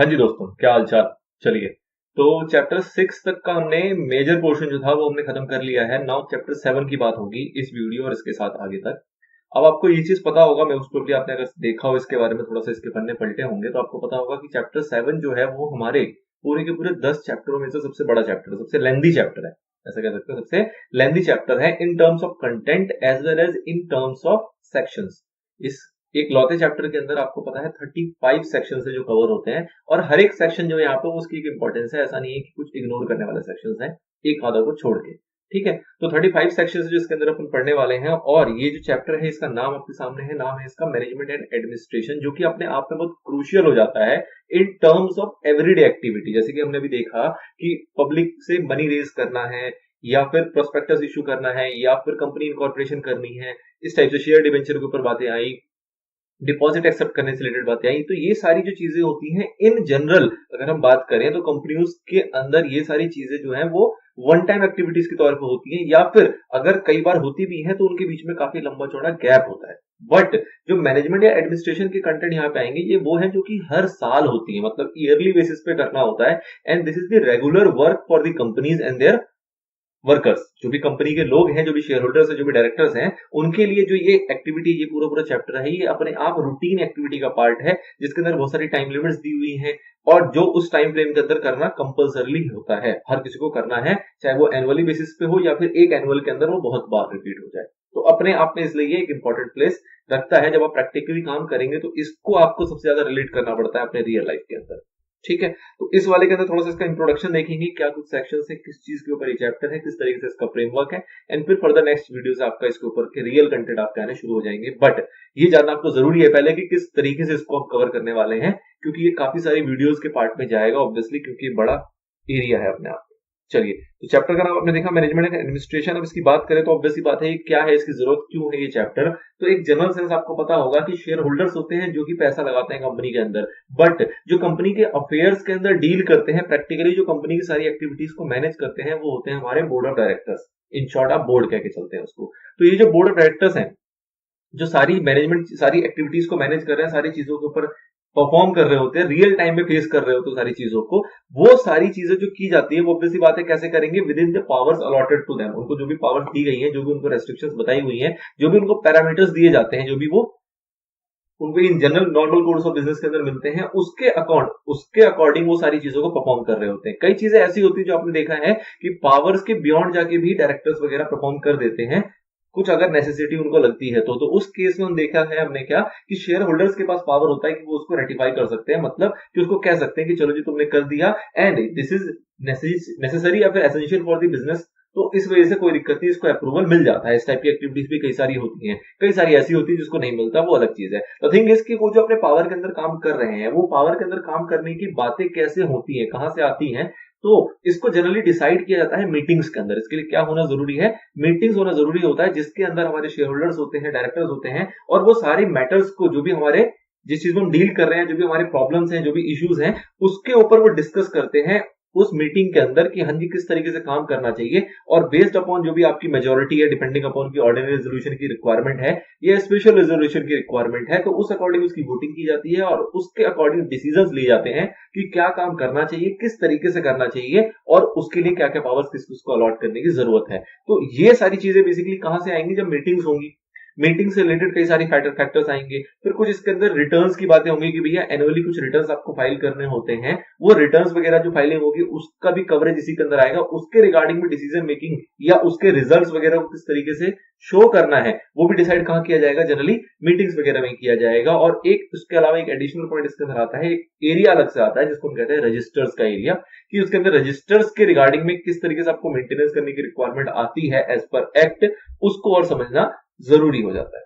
हाँ जी दोस्तों, क्या हाल चाल। चलिए, तो चैप्टर 6 तक का हमने मेजर पोर्शन जो था वो हमने खत्म कर लिया है। नाउ चैप्टर 7 की बात होगी इस वीडियो और इसके साथ आगे तक। अब आपको ये चीज पता होगा, मैं उसको भी आपने अगर देखा हो इसके बारे में, थोड़ा सा इसके पन्ने पलटे होंगे तो आपको पता होगा कि चैप्टर 7 जो है वो हमारे पूरे के पूरे 10 चैप्टरों में से सबसे बड़ा चैप्टर है, सबसे लेंदी चैप्टर है। ऐसा कह सकते हैं, सबसे लेंदी चैप्टर है in terms of content as well as in terms of sections. इस एक लौते चैप्टर के अंदर आपको पता है 35 सेक्शन है जो कवर होते हैं, और हर एक सेक्शन जो यहाँ पे उसकी एक इंपॉर्टेंस है। ऐसा नहीं है कि कुछ इग्नोर करने वाले सेक्शन हैं एक आधा को छोड़ के। ठीक है, तो 35 सेक्शन जो इसके अंदर अपन पढ़ने वाले हैं, और ये जो चैप्टर है इसका नाम आपके सामने है, नाम है इसका मैनेजमेंट एंड एडमिनिस्ट्रेशन, जो कि अपने आप में बहुत क्रूशियल हो जाता है in terms of everyday activity. जैसे कि हमने अभी देखा कि पब्लिक से मनी रेज करना है, या फिर प्रोस्पेक्टस इशू करना है, या फिर कंपनी इनकॉर्पोरेशन करनी है, इस टाइप से शेयर डिवेंचर के ऊपर बातें आई, डिपॉजिट एक्सेप्ट करने से रिलेटेड बातें आई। तो ये सारी जो चीजें होती हैं इन जनरल, अगर हम बात करें तो कंपनियों के अंदर ये सारी चीजें जो हैं वो वन टाइम एक्टिविटीज के तौर पर होती हैं, या फिर अगर कई बार होती भी हैं तो उनके बीच में काफी लंबा चौड़ा गैप होता है। बट जो मैनेजमेंट या एडमिनिस्ट्रेशन के कंटेंट यहाँ पे आएंगे, ये वो है जो कि हर साल होती है, मतलब ईयरली बेसिस पे करना होता है। And this is the regular work for the companies and their workers. जो भी कंपनी के लोग हैं, जो भी शेयर होल्डर्स हैं, जो भी डायरेक्टर्स हैं, उनके लिए जो ये एक्टिविटी, ये पूरा पूरा चैप्टर है, ये अपने आप रूटीन एक्टिविटी का पार्ट है, जिसके अंदर बहुत सारी टाइम लिमिट्स दी हुई हैं, और जो उस टाइम फ्रेम के अंदर करना कंपल्सरली होता है, हर किसी को करना है, चाहे वो एनुअली बेसिस पे हो या फिर एक एनुअल के अंदर वो बहुत बार रिपीट हो जाए। तो अपने आप में इसलिए ये एक इंपॉर्टेंट प्लेस रखता है। जब आप प्रैक्टिकली काम करेंगे तो इसको आपको सबसे ज्यादा रिलेट करना पड़ता है अपने रियल लाइफ के अंदर। ठीक है, तो इस वाले के अंदर थोड़ा सा इसका इंट्रोडक्शन देखेंगे, क्या कुछ सेक्शन है, किस चीज के ऊपर ये चैप्टर है, किस तरीके से इसका फ्रेमवर्क है, एंड फिर फर्दर नेक्स्ट वीडियो से आपका इसके ऊपर के रियल कंटेंट आपके आने शुरू हो जाएंगे। बट ये जानना आपको जरूरी है पहले कि किस तरीके से इसको हम कवर करने वाले हैं, क्योंकि ये काफी सारी वीडियोस के पार्ट में जाएगा ऑब्वियसली, क्योंकि ये बड़ा एरिया है अपने आप में। चलिए, तो चैप्टर का नाम आपने देखा मैनेजमेंट एंड एडमिनिस्ट्रेशन। अब इसकी बात करें तो ऑब्वियसली बात है क्या है, इसकी जरूरत क्यों है ये चैप्टर। तो एक जनरल सेंस आपको पता होगा कि शेयर होल्डर्स होते हैं जो कि पैसा लगाते हैं कंपनी के अंदर, बट जो कंपनी के अफेयर्स के अंदर डील करते हैं, प्रैक्टिकली जो कंपनी की सारी एक्टिविटीज को मैनेज करते हैं, वो होते हैं हमारे board of directors. In short आप बोर्ड कह के चलते हैं उसको। तो ये जो बोर्ड ऑफ डायरेक्टर्स हैं, जो सारी मैनेजमेंट, सारी एक्टिविटीज को मैनेज कर रहे हैं, सारी चीजों के ऊपर परफॉर्म कर रहे होते हैं, रियल टाइम में फेस कर रहे होते हैं सारी चीजों को, वो सारी चीजें जो की जाती है वो ऑब्वियसली बात है कैसे करेंगे, within the powers allotted to them. उनको जो भी पावर्स दी गई है, जो भी उनको रेस्ट्रिक्शंस बताई हुई हैं, जो भी उनको पैरामीटर्स दिए जाते हैं, जो भी वो उनको in general normal course of business के अंदर मिलते हैं, उसके अकॉर्डिंग वो सारी चीजों को परफॉर्म कर रहे होते हैं। कई चीजें ऐसी होती है जो आपने देखा है कि पावर्स के बियॉन्ड जाके भी डायरेक्टर्स वगैरह परफॉर्म कर देते हैं, कुछ अगर नेसेसिटी उनको लगती है तो उस केस में हम देखा है हमने क्या कि शेयर होल्डर्स के पास पावर होता है कि वो उसको रेटिफाई कर सकते हैं, मतलब कि उसको कह सकते हैं कि चलो जी तुमने कर दिया एंड दिस इज नेसेसरी या फिर एसेंशियल फॉर द बिजनेस, तो इस वजह से कोई दिक्कत नहीं, इसको अप्रूवल मिल जाता है। इस टाइप की एक्टिविटीज भी कई सारी होती हैं, कई सारी ऐसी होती है जिसको नहीं मिलता, वो अलग चीज है। तो थिंग इसकी वो जो अपने पावर के अंदर काम कर रहे हैं, वो पावर के अंदर काम करने की बातें कैसे होती हैं, कहां से आती हैं, तो इसको जनरली डिसाइड किया जाता है मीटिंग्स के अंदर। इसके लिए क्या होना जरूरी है, मीटिंग्स होना जरूरी होता है, जिसके अंदर हमारे शेयर होल्डर्स होते हैं, डायरेक्टर्स होते हैं, और वो सारे मैटर्स को, जो भी हमारे जिस चीज में हम डील कर रहे हैं, जो भी हमारे प्रॉब्लम्स हैं, जो भी इश्यूज हैं, उसके ऊपर वो डिस्कस करते हैं उस मीटिंग के अंदर कि हाँ जी किस तरीके से काम करना चाहिए। और बेस्ड अपॉन जो भी आपकी मेजोरिटी है, डिपेंडिंग अपॉन की ऑर्डिनरी रेजोल्यूशन की रिक्वायरमेंट है या स्पेशल रेजोल्यूशन की रिक्वायरमेंट है, तो उस अकॉर्डिंग उसकी वोटिंग की जाती है और उसके अकॉर्डिंग डिसीजंस लिए जाते हैं कि क्या काम करना चाहिए, किस तरीके से करना चाहिए, और उसके लिए क्या क्या पावर्स किसको अलॉट करने की जरूरत है। तो ये सारी चीजें बेसिकली कहां से आएंगी, जब मीटिंग्स होंगी। मीटिंग से रिलेटेड कई सारे फैक्टर्स आएंगे, फिर कुछ इसके अंदर रिटर्न्स की बातें होंगी कि भैया एनुअली कुछ रिटर्न्स आपको फाइल करने होते हैं, वो रिटर्न्स वगैरह जो फाइलिंग होगी उसका भी कवरेज इसी के अंदर आएगा, उसके रिगार्डिंग भी डिसीजन मेकिंग या उसके रिजल्ट्स वगैरह को किस तरीके से शो करना है वो भी डिसाइड कहां किया जाएगा, जनरली मीटिंग्स वगैरह में किया जाएगा। और एक उसके अलावा एक एडिशनल पॉइंट इसके अंदर आता है, एक एरिया अलग से आता है जिसको हम कहते हैं रजिस्टर्स का एरिया, कि उसके अंदर रजिस्टर्स के रिगार्डिंग में किस तरीके से आपको मेंटेनेंस करने की रिक्वायरमेंट आती है एज पर एक्ट, उसको और समझना जरूरी हो जाता है।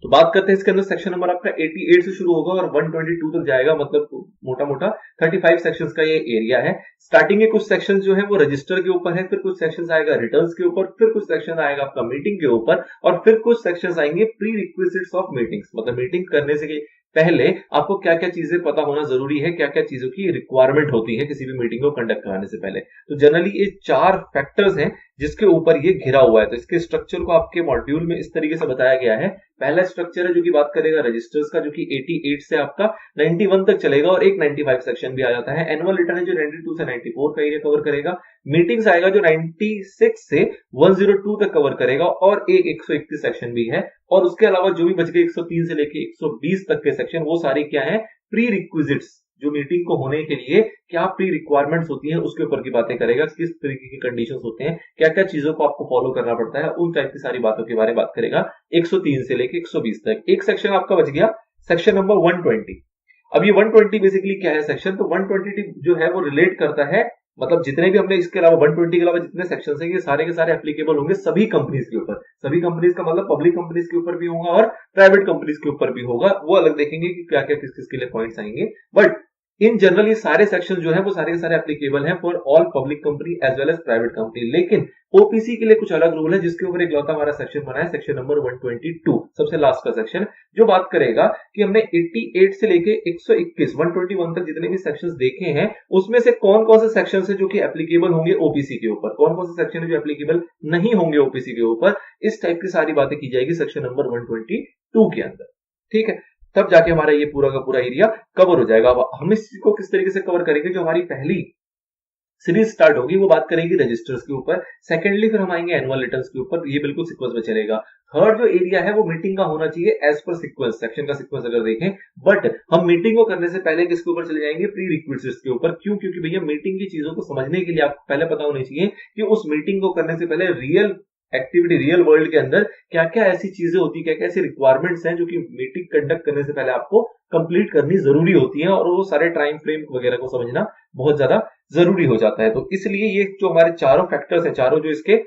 तो बात करते हैं इसके अंदर, सेक्शन नंबर आपका 88 से शुरू होगा और 122 तक जाएगा, मतलब मोटा मोटा 35 सेक्शंस का ये एरिया है। स्टार्टिंग के कुछ सेक्शंस जो है वो रजिस्टर के ऊपर है, फिर कुछ सेक्शंस आएगा रिटर्न्स के ऊपर, फिर कुछ सेक्शन आएगा आपका मीटिंग के ऊपर, और फिर कुछ सेक्शंस आएंगे प्री रिक्विजिट्स ऑफ मीटिंग्स, मतलब मीटिंग करने से पहले आपको क्या क्या चीजें पता होना जरूरी है, क्या क्या चीजों की रिक्वायरमेंट होती है किसी भी मीटिंग को कंडक्ट कराने से पहले। तो जनरली ये 4 फैक्टर्स हैं जिसके ऊपर ये घिरा हुआ है। तो इसके स्ट्रक्चर को आपके मॉड्यूल में इस तरीके से बताया गया है, पहला स्ट्रक्चर है जो कि बात करेगा रजिस्टर्स का, जो कि 88 से आपका 91 तक चलेगा और एक 95 सेक्शन भी आ जाता है। एनुअल रिटर्न है जो 92 से 94 का एरिया कवर करेगा। मीटिंग्स आएगा जो 96 से 102 तक कवर करेगा और एक 131 सेक्शन भी है। और उसके अलावा जो भी बच गए 103 से लेके 120 तक के सेक्शन, वो सारे क्या है, प्री रिक्विजिट्स, जो मीटिंग को होने के लिए क्या प्री रिक्वायरमेंट्स होती हैं उसके ऊपर की बातें करेगा। किस तरीके के कंडीशंस होते हैं, क्या क्या चीजों को आपको फॉलो करना पड़ता है, उन टाइप की सारी बातों के बारे में बात करेगा 103 से लेके 120 तक। एक सेक्शन आपका बच गया, सेक्शन नंबर 120। अब ये 120 बेसिकली क्या है सेक्शन, तो 120 जो है वो रिलेट करता है, मतलब जितने भी हमने इसके अलावा 120 के अलावा जितने सेक्शन हैं ये सारे के सारे एप्लीकेबल होंगे सभी कंपनीज के ऊपर। सभी कंपनीज का मतलब पब्लिक कंपनीज के ऊपर भी होगा और प्राइवेट कंपनीज के ऊपर भी होगा। वो अलग देखेंगे कि क्या क्या किस किस के लिए पॉइंट्स आएंगे। बट इन जनरल ये सारे सेक्शन जो है वो सारे के सारे एप्लीकेबल हैं for all public company as well as private company. लेकिन ओपीसी के लिए कुछ अलग रूल है, जिसके ऊपर एक लौता हमारा सेक्शन बना है, सेक्शन नंबर 122, सबसे लास्ट का सेक्शन, जो बात करेगा कि हमने 88 से लेके 121 121 तक जितने भी सेक्शंस देखे हैं उसमें से कौन कौन से सेक्शन है जो कि एप्लीकेबल होंगे ओपीसी के ऊपर, कौन कौन से सेक्शन है जो एप्लीकेबल नहीं होंगे ओपीसी के ऊपर। इस टाइप की सारी बातें की जाएगी सेक्शन नंबर 122 के अंदर। ठीक है, तब जाके हमारा ये पूरा का पूरा एरिया कवर हो जाएगा। अब हम इस चीज को किस तरीके से कवर करेंगे, जो हमारी पहली सीरीज स्टार्ट होगी वो बात करेगी रजिस्टर्स के ऊपर, सेकेंडली फिर हम आएंगे एनुअल रिटर्न्स के ऊपर, ये बिल्कुल सीक्वेंस में चलेगा। थर्ड जो एरिया है वो मीटिंग का होना चाहिए एज पर सीक्वेंस, सेक्शन का सीक्वेंस अगर देखें। बट हम मीटिंग को करने से पहले किसके ऊपर चले जाएंगे, प्री रिक्विजिट्स के ऊपर। क्यों, क्योंकि भैया मीटिंग की चीजों को समझने के लिए आपको पहले पता होनी चाहिए कि उस मीटिंग को करने से पहले रियल एक्टिविटी, रियल वर्ल्ड के अंदर क्या क्या ऐसी चीजें होती है, क्या क्या ऐसी रिक्वायरमेंट्स हैं जो कि मीटिंग कंडक्ट करने से पहले आपको कंप्लीट करनी जरूरी होती है, और वो सारे टाइम फ्रेम वगैरह को समझना बहुत ज्यादा जरूरी हो जाता है। तो इसलिए ये जो हमारे चारों फैक्टर्स हैं, चारों जो इसके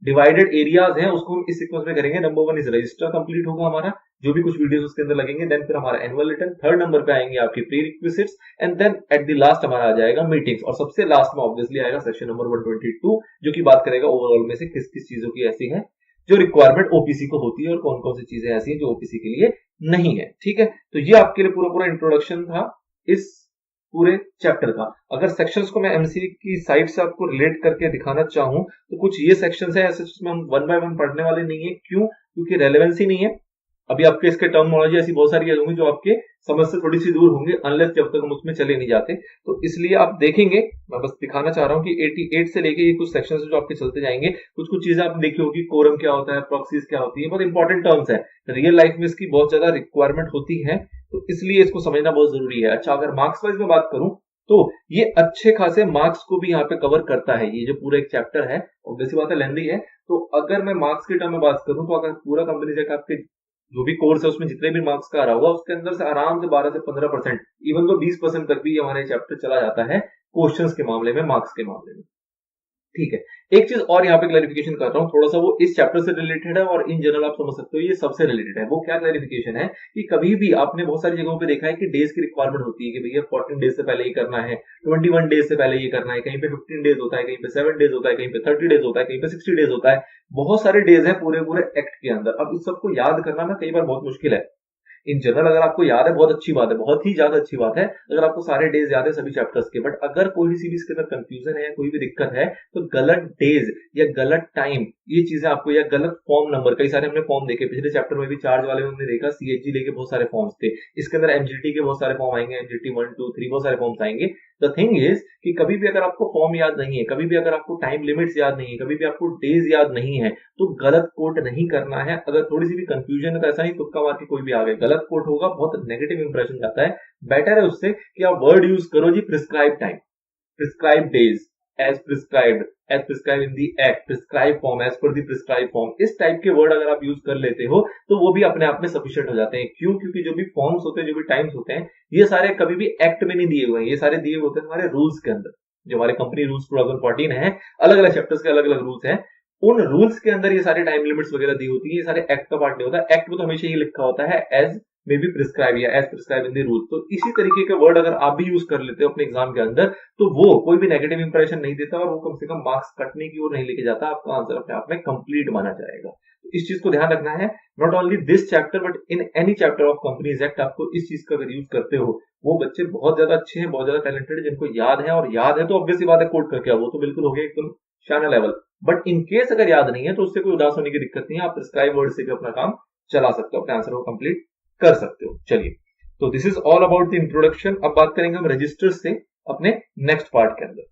डिवाइडेड एरियाज हैं, उसको हम इस सीक्वेंस में करेंगे। नंबर 1 इज रजिस्टर, कंप्लीट होगा हमारा, जो भी कुछ वीडियोस उसके अंदर लगेंगे। देन फिर हमारा एनुअल रिटर्न, थर्ड नंबर पे आएंगे आपकी prerequisites, and then at the last हमारा आ जाएगा मीटिंग्स, और सबसे लास्ट में ऑब्वियसली आएगा सेक्शन नंबर 122, जो की बात करेगा ओवरऑल में से किस किस चीजों की ऐसी है जो रिक्वायरमेंट ओपीसी को होती है और कौन कौन सी चीजें ऐसी हैं जो ओपीसी के लिए नहीं है। ठीक है, तो ये आपके लिए पूरा पूरा इंट्रोडक्शन था इस पूरे चैप्टर का। अगर सेक्शंस को मैं एमसीक्यू की साइड से आपको रिलेट करके दिखाना चाहूं तो कुछ ये सेक्शंस है ऐसे जिसमें हम वन बाय वन पढ़ने वाले नहीं है। क्यों, क्योंकि रेलेवेंसी नहीं है। अभी आपके इसके टर्मिनोलॉजी ऐसी बहुत सारी होंगी जो आपके समझ से थोड़ी सी दूर होंगे, अनलेस जब तक हम उसमें चले नहीं जाते। तो इसलिए आप देखेंगे, मैं बस दिखाना चाह रहा हूं कि 88 से लेके ये कुछ सेक्शंस जो आपके चलते जाएंगे, कुछ कुछ चीजें आप देखी होगी, कोरम क्या होता है, प्रॉक्सीज क्या होती है, बहुत इंपॉर्टेंट टर्म्स है, रियल लाइफ में इसकी बहुत ज्यादा रिक्वायरमेंट होती है, तो इसलिए इसको समझना बहुत जरूरी है। अच्छा, अगर मार्क्स वाइज में बात करूं तो ये अच्छे खासे मार्क्स को भी यहाँ पे कवर करता है। ये जो पूरा एक चैप्टर है, ऑब्वियसली बात है लेंथी है, तो अगर मैं मार्क्स के टर्म में बात करूं तो अगर पूरा कंपनी से आपके जो भी कोर्स है उसमें जितने भी मार्क्स का आ रहा होगा उसके अंदर से आराम से 12 से 15%, इवन तो 20% तक भी हमारे चैप्टर चला जाता है क्वेश्चंस के मामले में, मार्क्स के मामले में। ठीक है, एक चीज और यहाँ पे क्लैरिफिकेशन कर रहा हूँ, थोड़ा सा वो इस चैप्टर से रिलेटेड है और इन जनरल आप समझ सकते हो ये सबसे रिलेटेड है। वो क्या क्लैरिफिकेशन है कि कभी भी आपने बहुत सारी जगहों पे देखा है कि डेज की रिक्वायरमेंट होती है कि भैया 14 डेज से पहले ये करना है, 21 डेज से पहले ये करना है, कहीं पे 15 डेज होता है, कहीं पे 7 डेज होता है, कहीं पे 30 डेज होता है, कहीं पे 60 डेज होता है, बहुत सारे डेज है पूरे पूरे एक्ट के अंदर। अब इस सबको याद करना ना कई बार बहुत मुश्किल है। इन जनरल अगर आपको याद है बहुत अच्छी बात है, बहुत ही ज्यादा अच्छी बात है अगर आपको सारे डेज याद है सभी चैप्टर्स के। बट अगर कोई सी भी इसके अंदर कंफ्यूजन है या कोई भी दिक्कत है तो गलत डेज या गलत टाइम ये चीजें आपको, या गलत फॉर्म नंबर, कई सारे हमने फॉर्म देखे पिछले चैप्टर में भी, चार्ज वाले में हमने देखा सीएचजी लेके बहुत सारे फॉर्म्स थे, इसके अंदर एमजीटी के बहुत सारे फॉर्म आएंगे, एमजीटी 1 2 3 बहुत सारे फॉर्म्स आएंगे। द थिंग इज कि कभी भी अगर आपको फॉर्म याद नहीं है, कभी भी अगर आपको टाइम लिमिट्स याद नहीं है, कभी भी आपको डेज याद नहीं है तो गलत कोट नहीं करना है। अगर थोड़ी सी भी कंफ्यूजन है तो ऐसा नहीं तुक्का मार के कोई भी आ गए, गलत कोट होगा, बहुत नेगेटिव इंप्रेशन जाता है। बेटर है उससे कि आप वर्ड यूज करो जी prescribe time, prescribe days, as prescribed, as prescribe in the act, prescribe form, as per the prescribe form, इस टाइप के वर्ड अगर आप यूज कर लेते हो तो वो भी अपने आप में सफिशिएंट हो जाते हैं। क्यों, क्योंकि जो भी फॉर्म्स होते हैं, जो भी टाइम्स होते हैं, ये सारे कभी भी एक्ट में नहीं दिए हुए हैं, ये सारे दिए होते हैं हमारे रूल्स के अंदर। जो हमारे कंपनी रूल्स 2014 है, अलग अलग चैप्टर्स के अलग अलग रूल्स हैं, उन रूल्स के अंदर ये सारे टाइम लिमिट्स वगैरह दी होती है, ये सारे एक्ट का पार्ट नहीं होता। एक्ट में तो हमेशा ये लिखा होता है एज मे बी प्रिस्क्राइब या as prescribe in the rule. तो इसी तरीके के वर्ड अगर आप भी यूज कर लेते हो अपने एग्जाम के अंदर तो वो कोई भी नेगेटिव इंप्रेशन नहीं देता और वो कम से कम मार्क्स कटने की ओर नहीं लेके जाता, आपका आंसर अपने आप में कंप्लीट माना जाएगा। तो इस चीज को ध्यान रखना है, not only this chapter but in any chapter of companies act आपको इस चीज का अगर यूज करते हो, वो बच्चे बहुत ज्यादा अच्छे हैं, बहुत ज्यादा टैलेंटेड है, जिनको याद है, और याद है तो ऑब्वियसली बात है कोट करके वो तो बिल्कुल हो गया एकदम शाना लेवल। बट इन केस अगर याद नहीं है तो उससे कोई उदास होने की दिक्कत नहीं है, आप प्रिस्क्राइब वर्ड से भी अपना काम चला सकते हो, अपने आंसर को कंप्लीट कर सकते हो। चलिए, तो this is all about the introduction. अब बात करेंगे हम रजिस्टर्स से अपने नेक्स्ट पार्ट के अंदर।